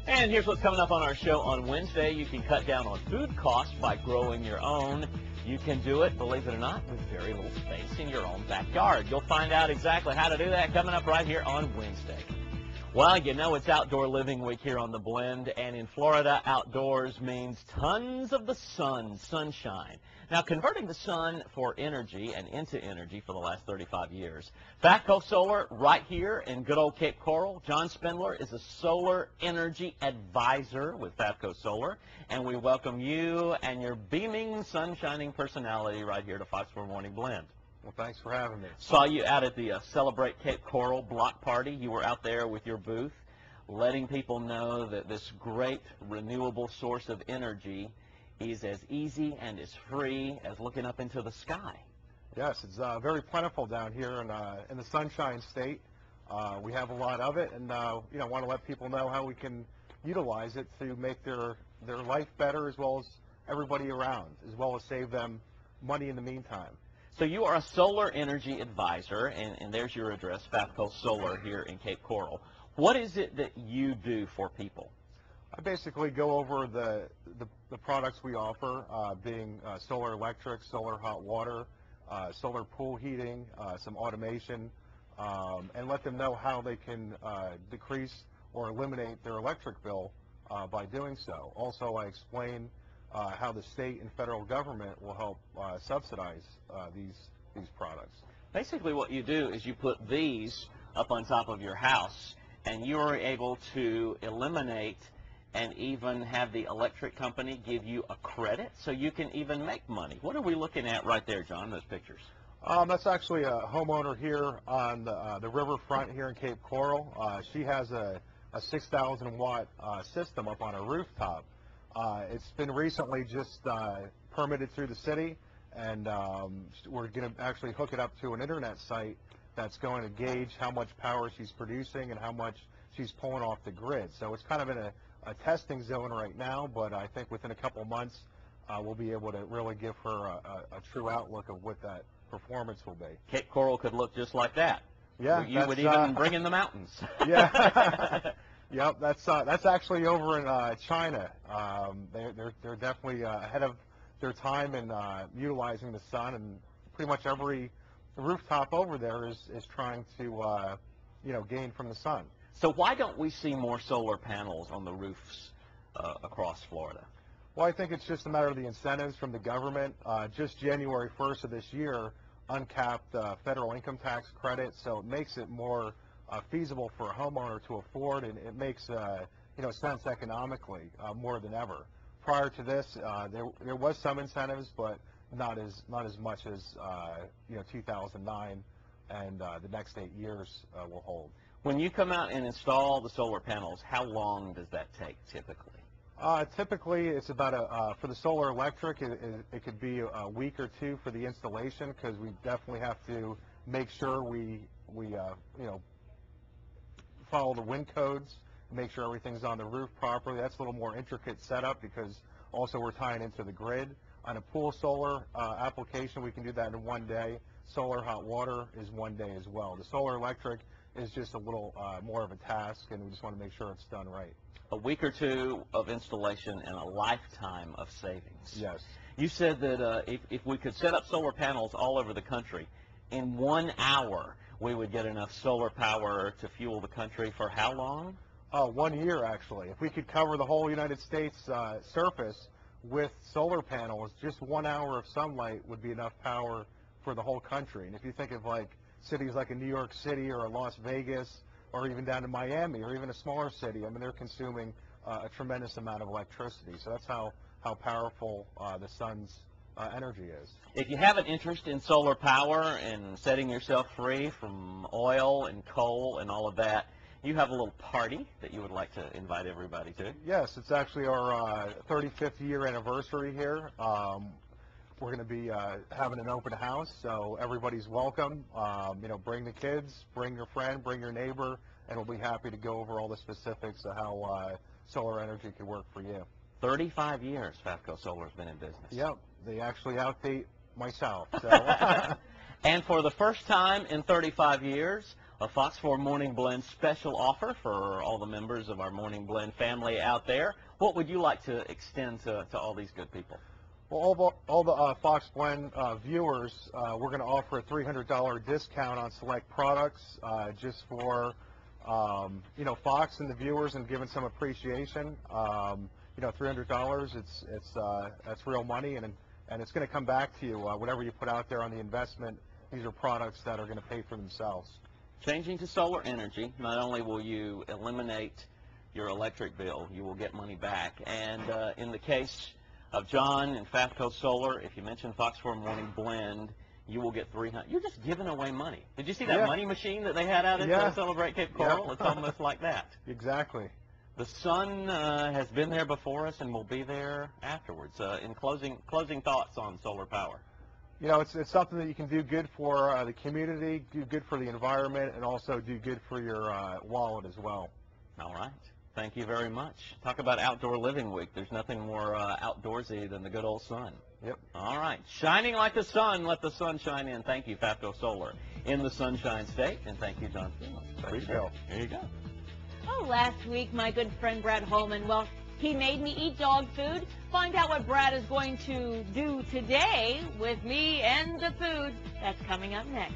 And here's what's coming up on our show on Wednesday. You can cut down on food costs by growing your own. You can do it, believe it or not, with very little space in your own backyard. You'll find out exactly how to do that coming up right here on Wednesday. Well, you know it's Outdoor Living Week here on The Blend, and in Florida, outdoors means tons of the sunshine. Now, converting the sun for energy and into energy for the last 35 years. FAFCOsolar right here in good old Cape Coral. John Spindler is a solar energy advisor with FAFCOsolar, and we welcome you and your beaming, sun-shining personality right here to Fox 4 Morning Blend. Well, thanks for having me. Saw you out at the Celebrate Cape Coral block party. You were out there with your booth, letting people know that this great renewable source of energy is as easy and as free as looking up into the sky. Yes, it's very plentiful down here in the Sunshine State. We have a lot of it, and want to let people know how we can utilize it to make their life better, as well as everybody around, as well as save them money in the meantime. So you are a solar energy advisor, and there's your address, FAFCOsolar here in Cape Coral. What is it that you do for people? I basically go over the products we offer, being solar electric, solar hot water, solar pool heating, some automation, and let them know how they can decrease or eliminate their electric bill by doing so. Also, I explain how the state and federal government will help subsidize these products. Basically what you do is you put these up on top of your house, and you are able to eliminate and even have the electric company give you a credit so you can even make money. What are we looking at right there, John, those pictures? That's actually a homeowner here on the riverfront here in Cape Coral. She has a 6,000 watt system up on her rooftop. It's been recently just permitted through the city, and we're going to actually hook it up to an internet site that's going to gauge how much power she's producing and how much she's pulling off the grid. So it's kind of in a testing zone right now, but I think within a couple of months we'll be able to really give her a true outlook of what that performance will be. Cape Coral could look just like that. Yeah, you would even bring in the mountains. Yeah. Yep, that's actually over in China. They're definitely ahead of their time in utilizing the sun, and pretty much every rooftop over there is trying to gain from the sun. So why don't we see more solar panels on the roofs across Florida? Well, I think it's just a matter of the incentives from the government. Just January 1st of this year, uncapped federal income tax credit, so it makes it more feasible for a homeowner to afford, and it makes sense economically more than ever. Prior to this, there was some incentives, but not as much as 2009 and the next 8 years will hold. When you come out and install the solar panels, how long does that take typically? Typically, it's about for the solar electric, it could be a week or two for the installation, because we definitely have to make sure we follow the wind codes, make sure everything's on the roof properly. That's a little more intricate setup, because also we're tying into the grid. On a pool solar application, we can do that in one day. Solar hot water is one day as well. The solar electric is just a little more of a task, and we just want to make sure it's done right. A week or two of installation and a lifetime of savings. Yes. You said that if we could set up solar panels all over the country, in 1 hour we would get enough solar power to fuel the country for how long? 1 year, actually. If we could cover the whole United States surface with solar panels, just 1 hour of sunlight would be enough power for the whole country. And if you think of like cities like in New York City or Las Vegas, or even down to Miami, or even a smaller city, I mean, they're consuming a tremendous amount of electricity. So that's how powerful the sun's energy is. If you have an interest in solar power and setting yourself free from oil and coal and all of that, you have a little party that you would like to invite everybody to. Yes, it's actually our 35th year anniversary here. We're going to be having an open house, so everybody's welcome. Bring the kids, bring your friend, bring your neighbor, and we'll be happy to go over all the specifics of how solar energy could work for you. 35 years FAFCOsolar's been in business. Yep, they actually outdate myself. So. And for the first time in 35 years, a Fox 4 Morning Blend special offer for all the members of our Morning Blend family out there. What would you like to extend to all these good people? Well, all the Fox Blend viewers, we're going to offer a $300 discount on select products just for, Fox and the viewers, and giving some appreciation. $300, that's real money, and it's going to come back to you. Whatever you put out there on the investment, these are products that are going to pay for themselves. Changing to solar energy, not only will you eliminate your electric bill, you will get money back. And in the case of John and FAFCOsolar, if you mention Fox 4 Morning Blend, you will get $300. You're just giving away money. Did you see that money machine that they had out at Celebrate Cape Coral? It's almost like that. Exactly. The sun has been there before us and will be there afterwards. In closing thoughts on solar power. It's something that you can do good for the community, do good for the environment, and also do good for your wallet as well. All right. Thank you very much. Talk about Outdoor Living Week. There's nothing more outdoorsy than the good old sun. Yep. All right. Shining like the sun, let the sun shine in. Thank you, FAFCOsolar, in the Sunshine State. And thank you, John. Appreciate it. Here you go. Oh, last week, my good friend Brad Holman, well, he made me eat dog food. Find out what Brad is going to do today with me and the food. That's coming up next.